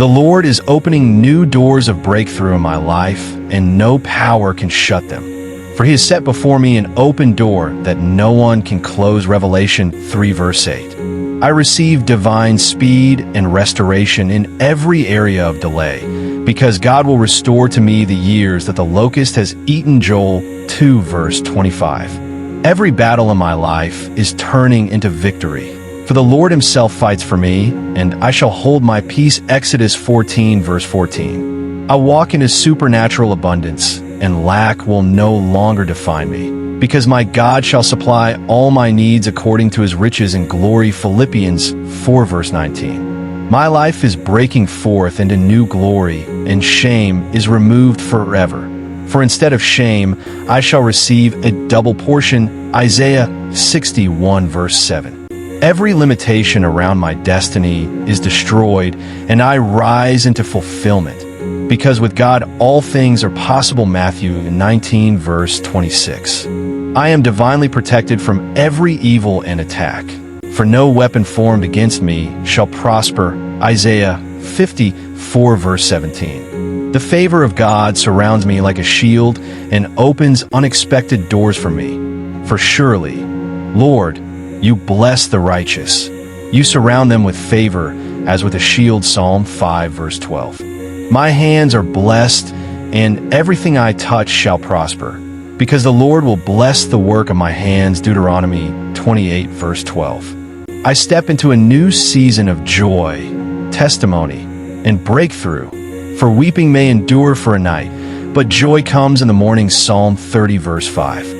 The Lord is opening new doors of breakthrough in my life, and no power can shut them. For he has set before me an open door that no one can close. Revelation 3 verse 8. I receive divine speed and restoration in every area of delay, because God will restore to me the years that the locust has eaten. Joel 2 verse 25. Every battle in my life is turning into victory. For the Lord himself fights for me, and I shall hold my peace. Exodus 14 verse 14. I walk in his supernatural abundance, and lack will no longer define me, because my God shall supply all my needs according to his riches in glory. Philippians 4 verse 19. My life is breaking forth into new glory, and shame is removed forever. For instead of shame, I shall receive a double portion. Isaiah 61 verse 7. Every limitation around my destiny is destroyed, and I rise into fulfillment. Because with God all things are possible. Matthew 19 verse 26. I am divinely protected from every evil and attack, for no weapon formed against me shall prosper. Isaiah 54 verse 17. The favor of God surrounds me like a shield and opens unexpected doors for me. For surely, Lord, you bless the righteous. You surround them with favor as with a shield. Psalm 5 verse 12. My hands are blessed, and everything I touch shall prosper, because the Lord will bless the work of my hands. Deuteronomy 28 verse 12. I step into a new season of joy, testimony, and breakthrough. For weeping may endure for a night, but joy comes in the morning. Psalm 30 verse 5.